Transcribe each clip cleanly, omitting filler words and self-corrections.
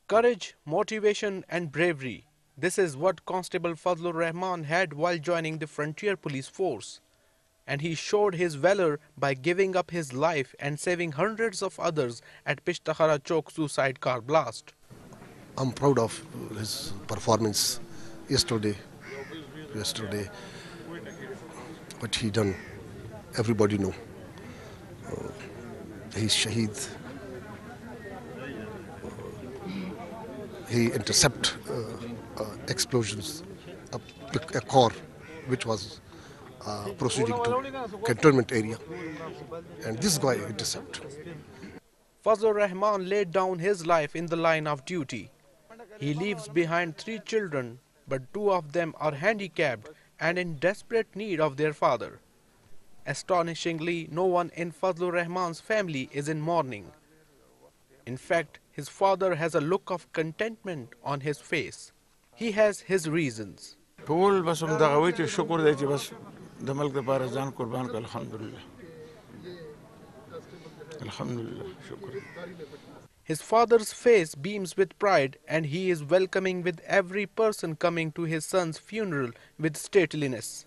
Courage, motivation and bravery. This is what Constable Fazlur Rahman had while joining the Frontier Police Force. And he showed his valor by giving up his life and saving hundreds of others at Pishtahara Chowk suicide car blast. I'm proud of his performance yesterday. What he done, everybody know. He's Shaheed. He intercept explosions, a car which was proceeding to cantonment area, and this guy intercept. Fazlur Rahman laid down his life in the line of duty. He leaves behind 3 children, but 2 of them are handicapped and in desperate need of their father. Astonishingly, no one in Fazlur Rahman's family is in mourning. In fact, his father has a look of contentment on his face. He has his reasons. His father's face beams with pride and he is welcoming with every person coming to his son's funeral with stateliness.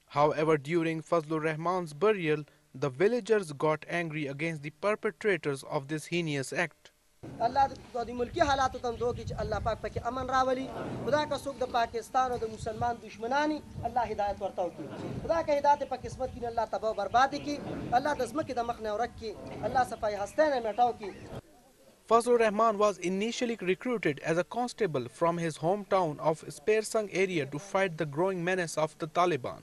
However, during Fazlur Rahman's burial, the villagers got angry against the perpetrators of this heinous act. الله د ملکی حالاتو تم دوه کې چې الله پاک پکې امن راولي خدا کا څوک د پاکستان او د مسلمان دشمنانی الله هدایت ورته وکړي خدا کا هدایت په قسمت کې الله تباہ برباد کړي الله د زمکه د مخ نه ورکړي الله صفای هستانه میټاو کړي. Fazlur Rahman was initially recruited as a constable from his hometown of Spersang area to fight the growing menace of the Taliban.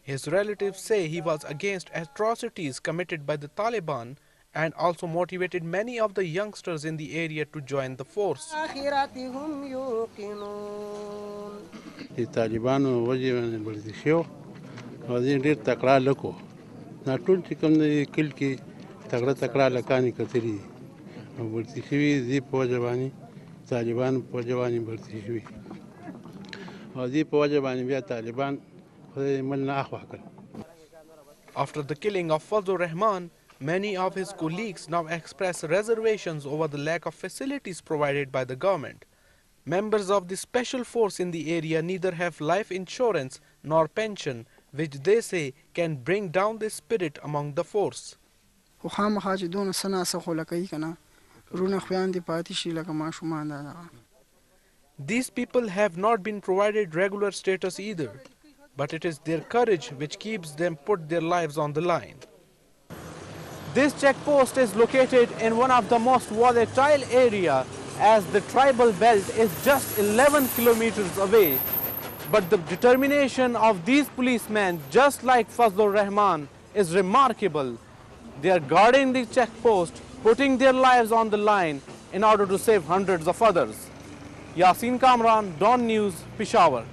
His relatives say he was against atrocities committed by the Taliban and also motivated many of the youngsters in the area to join the force. The Taliban وجه بلدشيو وزين ډېر تکړه لکو نا ټول چې کوم د کل کې تکړه لکانی کتري او بلدي شوي دي په وجه باندې طالبان په وجه باندې بلدي شوي او دي په وجه باندې بیا طالبان خدای ملنا اخوا کړ. After the killing of Fazlur Rahman, many of his colleagues now express reservations over the lack of facilities provided by the government. Members of the special force in the area neither have life insurance nor pension, which they say can bring down the spirit among the force. These people have not been provided regular status either, but it is their courage which keeps them put their lives on the line. This checkpost is located in one of the most volatile areas as the tribal belt is just 11 kilometers away. But the determination of these policemen, just like Fazlur Rahman, is remarkable. They are guarding the checkpost, putting their lives on the line in order to save hundreds of others. Yasin Kamran, Dawn News, Peshawar.